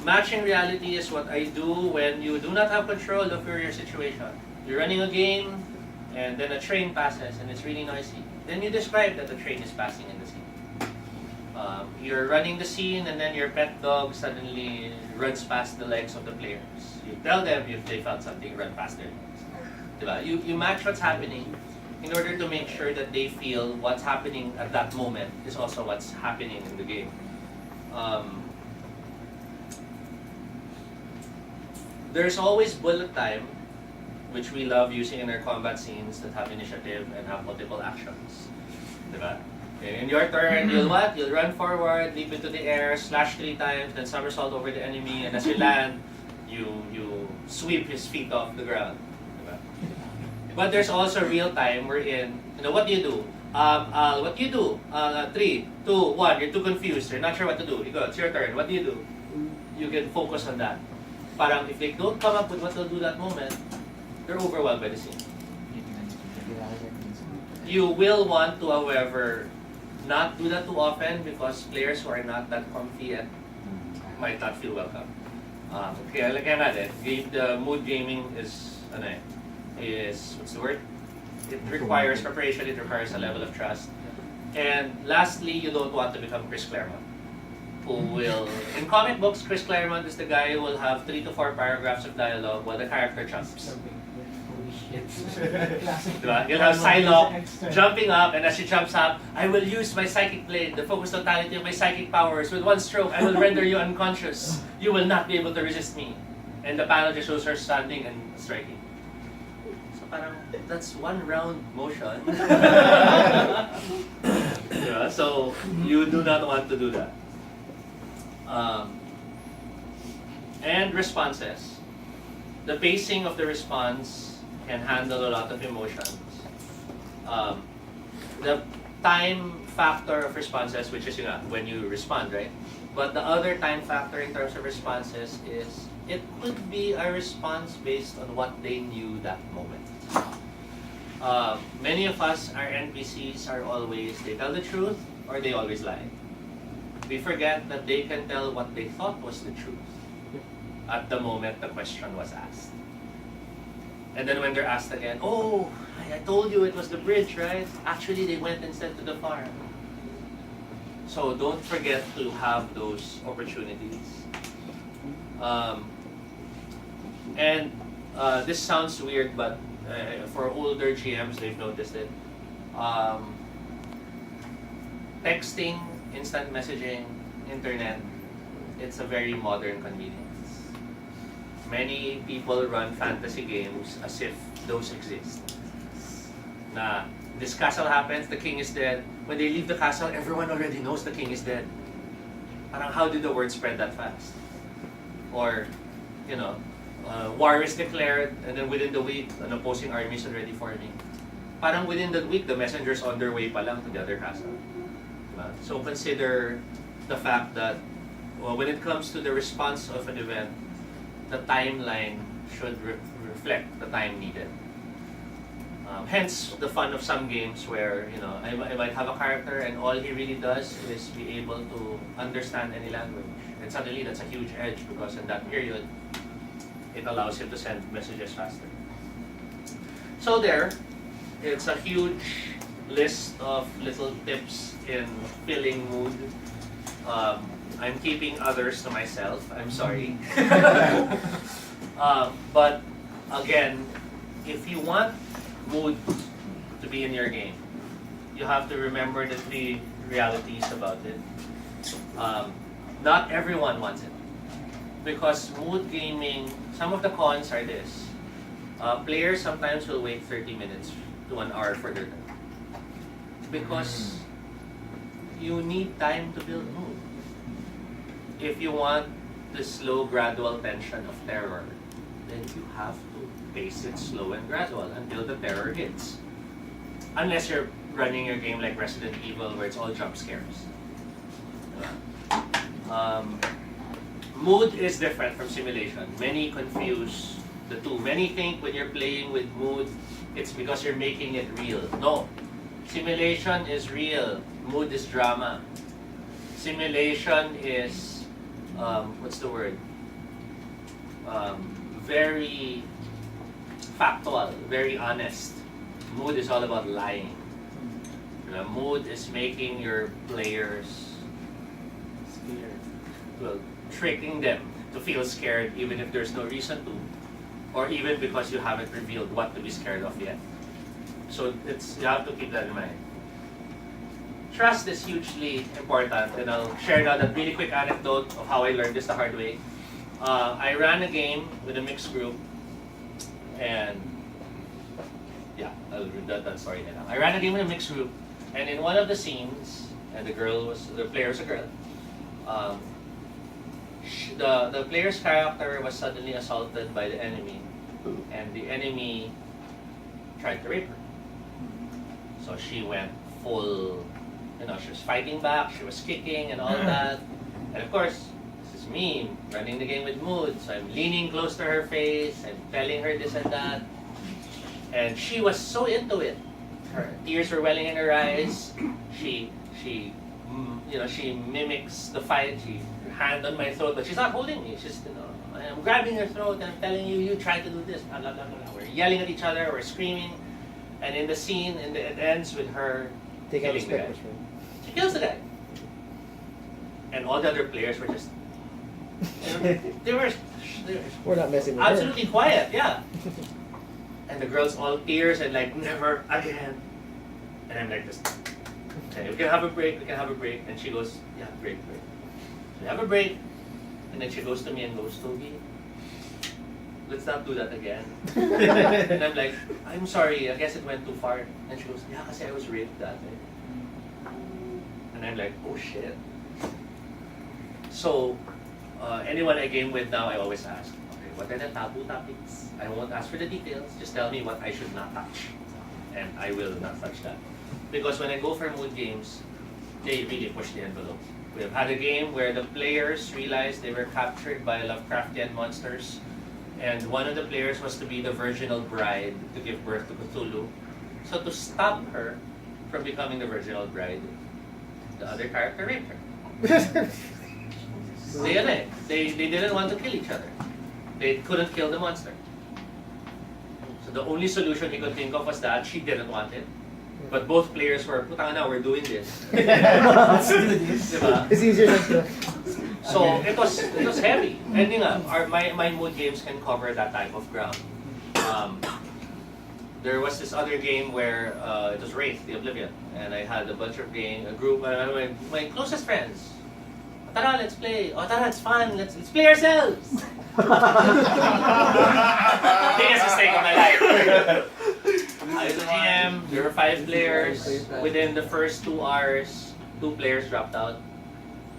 Matching reality is what I do when you do not have control of your situation. You're running a game, and then a train passes, and it's really noisy. Then you describe that the train is passing in the scene. You're running the scene, and then your pet dog suddenly runs past the legs of the players. You tell them if they felt something run past their legs. Diba? You match what's happening in order to make sure that they feel what's happening at that moment is also what's happening in the game. There's always bullet time, which we love using in our combat scenes that have initiative and have multiple actions. Diba? In your turn, you'll what? You'll run forward, leap into the air, slash 3 times, then somersault over the enemy, and as you land, you sweep his feet off the ground. Diba? But there's also real time wherein, what do you do? What do you do? 3, 2, 1, you're too confused, you're not sure what to do. You go, it's your turn, what do you do? You can focus on that. Parang if they don't come up with what they'll do that moment, they're overwhelmed by the scene. You will want to, however, not do that too often because players who are not that comfy yet might not feel welcome. Kaya natin, the mood gaming is, what's the word? It requires preparation, it requires a level of trust. And lastly, you don't want to become Chris Claremont, who will, in comic books, Chris Claremont is the guy who will have 3 to 4 paragraphs of dialogue while the character jumps. Diba? You'll have Psylocke jumping up, and as she jumps up, I will use my psychic blade, the focus totality of my psychic powers. With one stroke, I will render you unconscious. You will not be able to resist me. And the panel just shows her standing and striking. So parang, that's one round motion. Diba? So you do not want to do that. And responses. The pacing of the response can handle a lot of emotions. The time factor of responses, which is when you respond, right? But the other time factor in terms of responses is it could be a response based on what they knew that moment. Many of us, our NPCs are always, they tell the truth or they always lie. We forget that they can tell what they thought was the truth at the moment the question was asked. And then when they're asked again, oh, I told you it was the bridge, right? Actually, they went instead to the farm. So don't forget to have those opportunities. This sounds weird, but for older GMs, they've noticed it. Texting, instant messaging, internet, it's a very modern convenience. Many people run fantasy games as if those exist. Na, this castle happens, the king is dead. When they leave the castle, everyone already knows the king is dead. Parang how did the word spread that fast? Or, war is declared, and then within the week, an opposing army is already forming. Parang within the week, the messenger's on their way pa lang to the other castle. So consider the fact that when it comes to the response of an event, the timeline should reflect the time needed. Hence the fun of some games where I might have a character and all he really does is be able to understand any language, and suddenly that's a huge edge because in that period it allows him to send messages faster. So it's a huge list of little tips in filling mood. I'm keeping others to myself. I'm sorry. But again, if you want mood to be in your game, you have to remember the 3 realities about it. Not everyone wants it. Because mood gaming, some of the cons are this. Players sometimes will wait 30 minutes to 1 hour for their turn. Because you need time to build mood. If you want the slow, gradual tension of terror, then you have to pace it slow and gradual until the terror hits. Unless you're running your game like Resident Evil where it's all jump scares. Mood is different from simulation. Many confuse the two. Many think when you're playing with mood, it's because you're making it real. No. Simulation is real. Mood is drama. Simulation is what's the word? Very factual, very honest. Mood is all about lying. Mood is making your players scared. Well, tricking them to feel scared even if there's no reason to, or even because you haven't revealed what to be scared of yet. So you have to keep that in mind. Trust is hugely important, and I'll share now that really quick anecdote of how I learned this the hard way. I ran a game with a mixed group, and I'll read that story now. I ran a game with a mixed group, and in one of the scenes, and the player was a girl. The player's character was suddenly assaulted by the enemy, and the enemy tried to rape her. So she went full. She was fighting back, she was kicking and all that. And of course, this is me running the game with mood, so I'm leaning close to her face, I'm telling her this and that. And she was so into it. Her tears were welling in her eyes. She she mimics the fight. She hand on my throat, but she's not holding me. She's, I'm grabbing her throat and I'm telling you, you try to do this. Blah, blah, blah, blah. We're yelling at each other. We're screaming. And in the scene, it ends with her killing the guy. She kills the guy. And all the other players were just, they were We're not messing with absolutely quiet, yeah. And the girl's all tears and like, never again. And I'm like this. Okay, we can have a break, And she goes, yeah, break. So we have a break. And then she goes to me and goes, Tobie, let's not do that again. And I'm like, I'm sorry, I guess it went too far. And she goes, yeah, kasi I was raped that day. And I'm like, oh shit. So, anyone I game with now, I always ask, okay, what are the taboo topics? I won't ask for the details, just tell me what I should not touch. And I will not touch that. Because when I go for mood games, they really push the envelope. We have had a game where the players realized they were captured by Lovecraftian monsters. And one of the players was to be the virginal bride to give birth to Cthulhu. So to stop her from becoming the virginal bride, the other character raped her. They didn't want to kill each other. They couldn't kill the monster. So the only solution he could think of was that she didn't want it. But both players were, putang na, we're doing this. Let's do this. Diba? It's easier than to... So it was heavy. And my mood games can cover that type of ground. There was this other game where it was Wraith, the Oblivion, and I had a bunch of a group, my closest friends. Tara, let's play. Oh, tara, it's fun. Let's play ourselves. Biggest mistake of my life. I was a GM. There were 5 players. Within the first 2 hours, 2 players dropped out.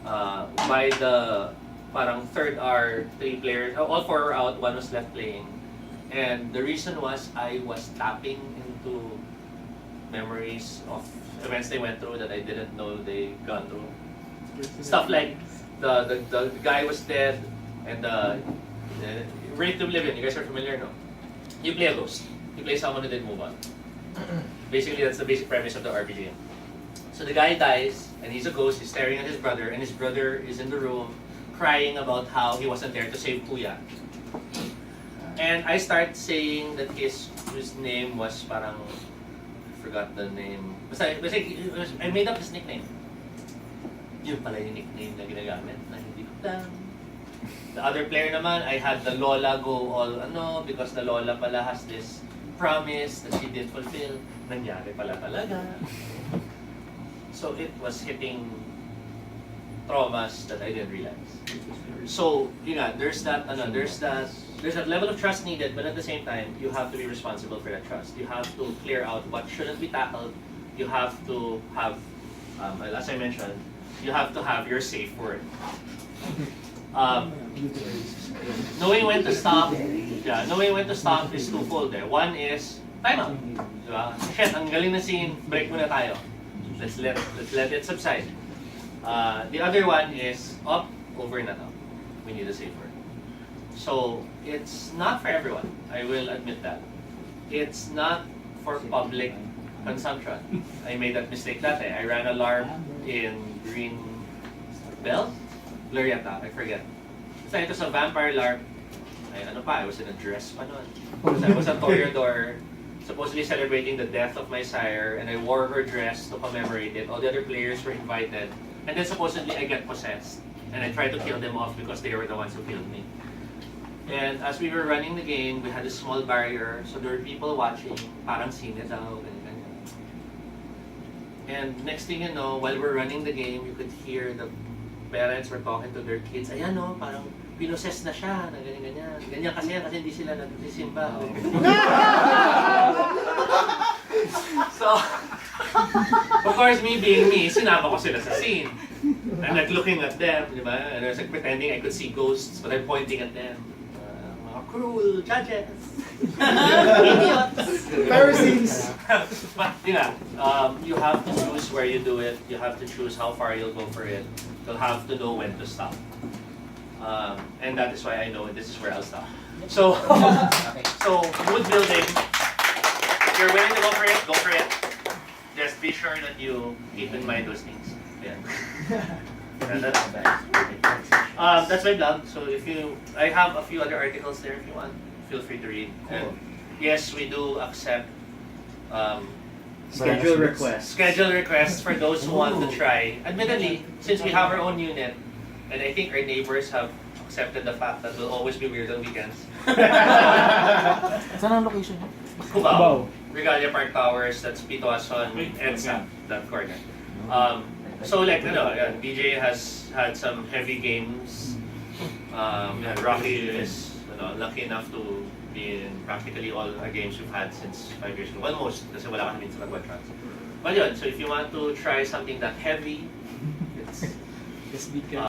By the parang third hour, 3 players, all 4 were out. 1 was left playing. And the reason was I was tapping into memories of events they went through that I didn't know they gone through. Stuff like the guy was dead and Wraith to Oblivion, you guys are familiar, no? You play a ghost. You play someone who didn't move on. Basically, that's the basic premise of the RPG. So the guy dies, and he's a ghost, he's staring at his brother, and his brother is in the room crying about how he wasn't there to save Kuya. And I start saying that his name was parang, I forgot the name. I made up his nickname. Yun pala yung nickname na ginagamit na hindi ko alam. The other player naman, I had the Lola go all because the Lola pala has this promise that she did fulfill. Nangyari pala talaga. So it was hitting traumas that I didn't realize. So, there's that level of trust needed, but at the same time, you have to be responsible for that trust. You have to clear out what shouldn't be tackled. You have to have, as I mentioned, you have to have your safe word. Knowing when to stop, is twofold there. One is time out. Diba? Shit, ang galing na scene, break muna tayo. Let's let it subside. The other one is over na now. We need a safe word. So it's not for everyone. I will admit that. It's not for public consumption. I made that mistake dati. I ran alarm in Green Bell? Glorieta, I forget. Basta ito sa vampire alarm. I was in a dress pa nun. I was a toreador, supposedly celebrating the death of my sire, and I wore her dress to commemorate it. All the other players were invited. And then supposedly I get possessed. And I tried to kill them off because they were the ones who killed me. And as we were running the game, we had a small barrier, so there were people watching, parang sine daw, ganyan. And next thing you know, while we're running the game, you could hear the parents were talking to their kids, ayan parang pinoses na siya, na ganyan. Ganyan kasi hindi sila nagsisimba. So, of course, me being me, sinama ko sila sa scene. I'm like looking at them, di ba? And I was like pretending I could see ghosts, but I'm pointing at them. Mga cruel judges. Idiots. Pharisees. But, you have to choose where you do it. You have to choose how far you'll go for it. You'll have to know when to stop. And that is why I know this is where I'll stop. So, so mood building. If you're willing to go for it, go for it. Just be sure that you keep in mind those things. Yeah. And that's my blog. So I have a few other articles there if you want. Feel free to read. And yes, we do accept Schedule requests. schedule requests for those who want to try. Admittedly, since we have our own unit, and I think our neighbors have accepted the fact that we'll always be weird on weekends. Saan ang location? Cubao. Regalia Park Towers, that's Pitoason, EDSA, that corner. So like, BJ has had some heavy games. Rocky is lucky enough to be in practically all our games we've had since 5 years ago. Almost, kasi wala kami minsan nag-trans. But yun, so if you want to try something that heavy, it's This weekend.